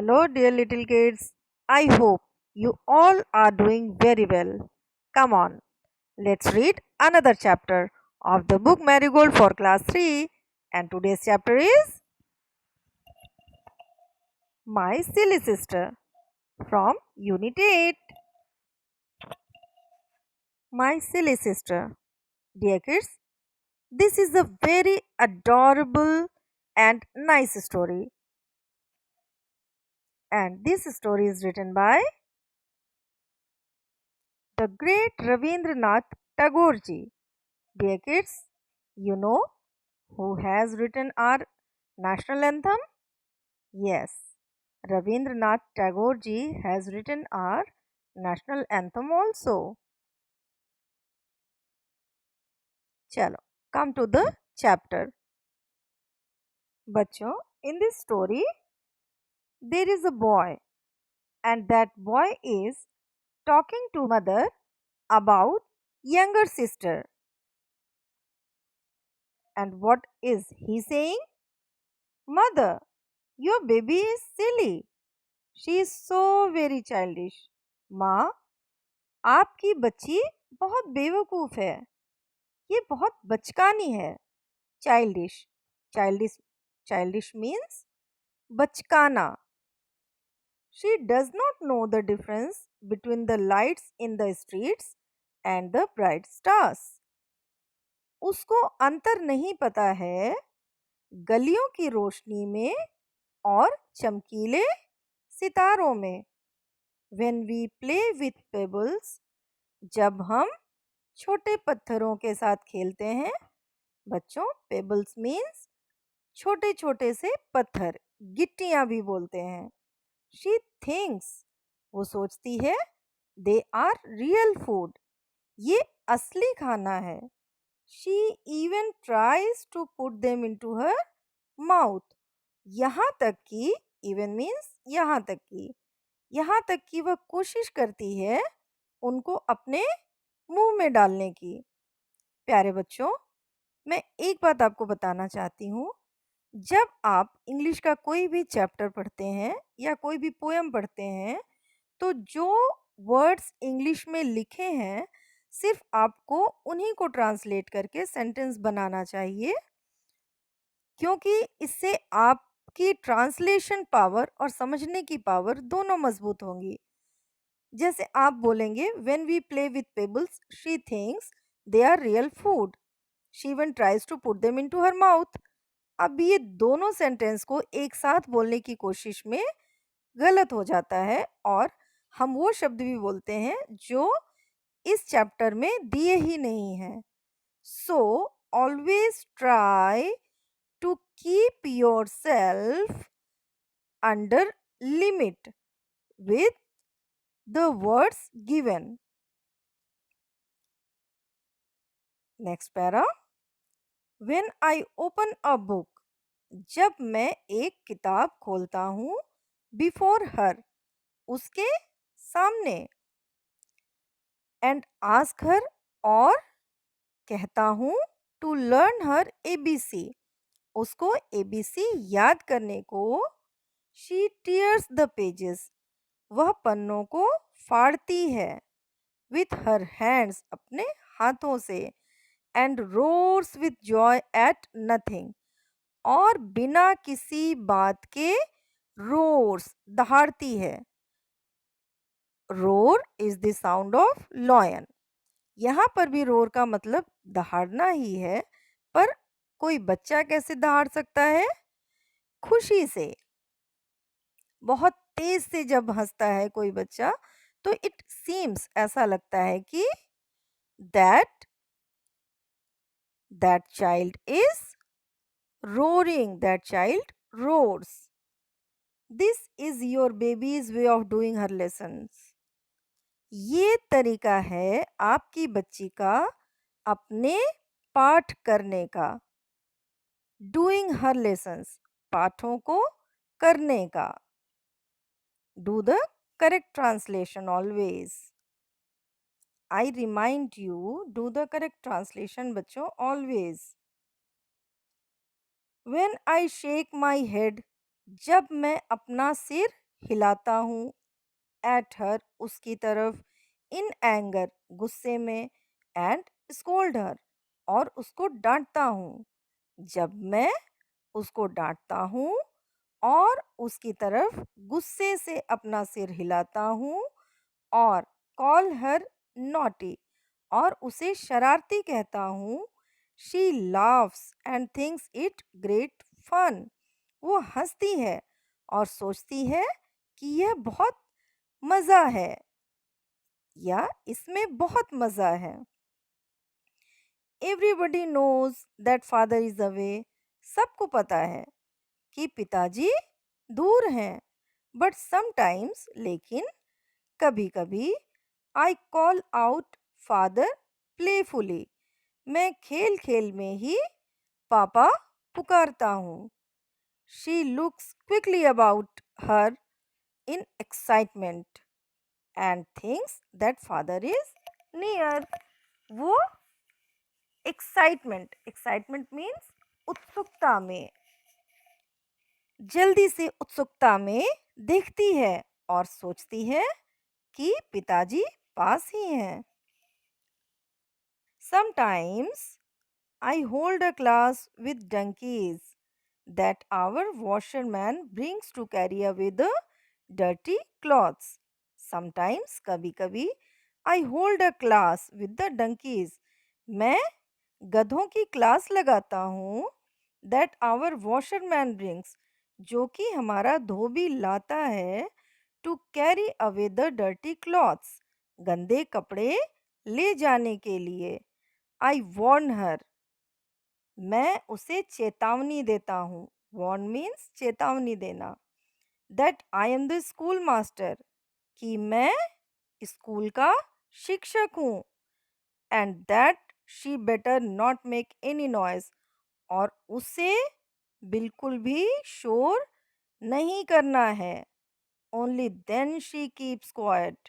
Hello, dear little kids. I hope you all are doing very well. Come on, let's read another chapter of the book Marigold for class 3. And today's chapter is My Silly Sister from Unit 8. My Silly Sister. Dear kids, this is a very adorable and nice story. And this story is written by the great Ravindranath Tagore ji. Dear kids, you know who has written our national anthem? Yes, Ravindranath Tagore ji has written our national anthem also. Chalo, come to the chapter. बच्चों, in this story, there is a boy, and that boy is talking to mother about younger sister. And what is he saying? Mother, your baby is silly. She is so very childish. माँ, आपकी बच्ची बहुत बेवकूफ़ है. ये बहुत बचकानी है. Childish. Childish means बचकाना. She does not know the difference between the lights in the streets and the bright stars. उसको अंतर नहीं पता है गलियों की रोशनी में और चमकीले सितारों में. When we play with pebbles, जब हम छोटे पत्थरों के साथ खेलते हैं. बच्चों, पेबल्स मीन्स छोटे छोटे से पत्थर, गिट्टियां भी बोलते हैं. शी थिंक्स, वो सोचती है, दे आर रियल फूड, ये असली खाना है. She even tries to put them into her mouth. यहाँ तक कि इवन मीन्स यहाँ तक कि वह कोशिश करती है उनको अपने मुंह में डालने की. प्यारे बच्चों, मैं एक बात आपको बताना चाहती हूँ. जब आप इंग्लिश का कोई भी चैप्टर पढ़ते हैं या कोई भी पोएम पढ़ते हैं, तो जो वर्ड्स इंग्लिश में लिखे हैं, सिर्फ आपको उन्हीं को ट्रांसलेट करके सेंटेंस बनाना चाहिए, क्योंकि इससे आपकी ट्रांसलेशन पावर और समझने की पावर दोनों मजबूत होंगी. जैसे आप बोलेंगे, when we play with pebbles she thinks they are real food, she even tries to put them into her mouth. अब ये दोनों सेंटेंस को एक साथ बोलने की कोशिश में गलत हो जाता है और हम वो शब्द भी बोलते हैं जो इस चैप्टर में दिए ही नहीं हैं. So always try to keep yourself under limit with the words given. Next para. When I open a book, जब मैं एक किताब खोलता हूँ, before her, उसके सामने, and ask her, और कहता हूँ to learn her ABC, उसको ABC याद करने को. she tears the pages, वह पन्नों को फाड़ती है. with her hands, अपने हाथों से. and roars with joy at nothing, और बिना किसी बात के roars, दहाड़ती है. roar is the sound of lion. यहाँ पर भी roar का मतलब दहाड़ना ही है, पर कोई बच्चा कैसे दहाड़ सकता है? खुशी से. बहुत तेज से जब हंसता है कोई बच्चा, तो इट सीम्स, ऐसा लगता है कि that child is roaring, that child roars. This is your baby's way of doing her lessons. ये तरीका है आपकी बच्ची का अपने पाठ करने का. Doing her lessons, पाठों को करने का. Do the correct translation always. I remind you, do the correct translation बच्चों always. When I shake my head, जब मैं अपना सिर हिलाता हूँ, एट हर उसकी तरफ, इन एंगर गुस्से में, एंड स्कोल्ड हर और उसको डांटता हूँ। जब मैं उसको डांटता हूँ और उसकी तरफ गुस्से से अपना सिर हिलाता हूँ और कॉल हर नॉटी और उसे शरारती कहता हूँ, she laughs and thinks it great fun. वो हंसती है और सोचती है कि यह बहुत मज़ा है या इसमें बहुत मज़ा है। Everybody knows that father is away. सबको पता है कि पिताजी दूर हैं, बट समटाइम्स लेकिन कभी कभी I call out father playfully. मैं खेल खेल में ही पापा पुकारता हूँ। She looks quickly about her in excitement and thinks that father is near. वो एक्साइटमेंट एक्साइटमेंट मीन्स उत्सुकता में, जल्दी से उत्सुकता में देखती है और सोचती है कि पिताजी पास ही हैं। Sometimes I hold a class with donkeys that our washerman brings to carry away the dirty clothes. Sometimes कभी कभी I hold a class with the donkeys. मैं गधों की क्लास लगाता हूँ that our washerman brings, जो कि हमारा धोबी लाता है, to carry away the dirty clothes, गंदे कपड़े ले जाने के लिए। आई वॉर्न हर, मैं उसे चेतावनी देता हूँ। वॉर्न मीन्स चेतावनी देना। That I am the school master, कि मैं स्कूल का शिक्षक हूँ। And that she better not make any noise, और उसे बिल्कुल भी शोर नहीं करना है। Only then she keeps quiet,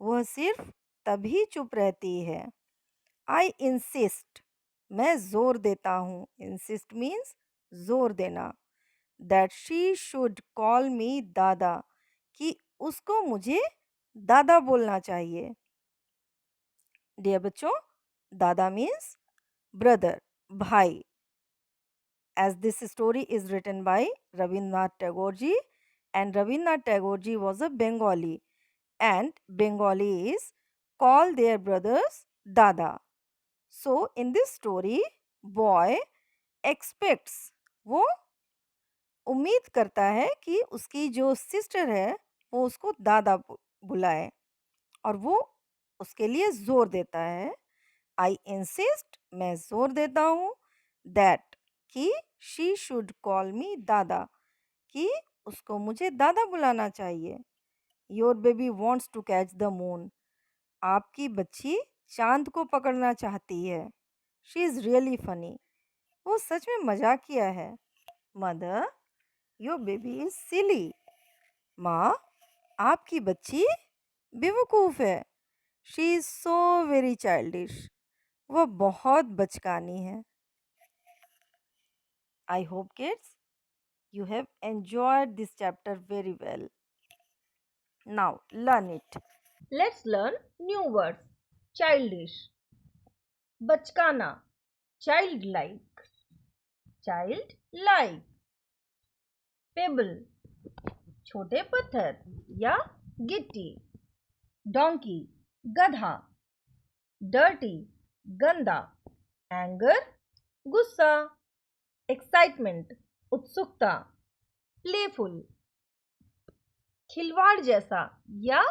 वह सिर्फ तभी चुप रहती है। आई इंसिस्ट, मैं जोर देता हूँ। इंसिस्ट मीन्स जोर देना। दैट शी शुड कॉल मी दादा, कि उसको मुझे दादा बोलना चाहिए। डियर बच्चों, दादा मीन्स ब्रदर, भाई। As this story is written by Rabindranath Tagore ji, and Rabindranath Tagore ji was a Bengali, and Bengalis call their brothers Dada. So in this story, boy expects, वो उम्मीद करता है कि उसकी जो सिस्टर है वो उसको दादा बुलाए, और वो उसके लिए जोर देता है। आई इंसिस्ट, मैं जोर देता हूँ। दैट, कि शी शुड कॉल मी दादा, कि उसको मुझे दादा बुलाना चाहिए। Your baby wants to catch the moon, आपकी बच्ची चांद को पकड़ना चाहती है। शी इज़ रियली फनी, वो सच में मजाकिया है। मदर, योर बेबी इज सिली, माँ आपकी बच्ची बेवकूफ़ है। She is so very childish, वह बहुत बचकानी है। I hope kids you have enjoyed this chapter very well. Now learn it. Let's learn new words. Childish, bachkana, childlike, childlike, pebble, छोटे पत्थर या गिट्टी, donkey, गधा, dirty, गंदा, anger, गुस्सा, excitement, उत्सुकता, playful, खिलवाड़ जैसा या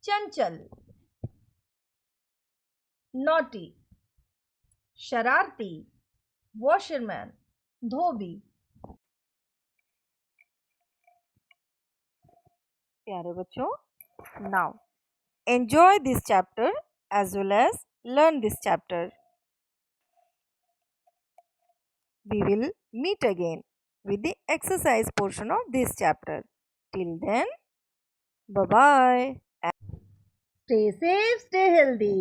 चंचल, नॉटी, शरारती, वॉशरमैन, धोबी। प्यारे बच्चों, now enjoy this chapter as well as learn this chapter. We will meet again with the exercise portion of this chapter. Till then, bye bye. Stay safe, stay healthy.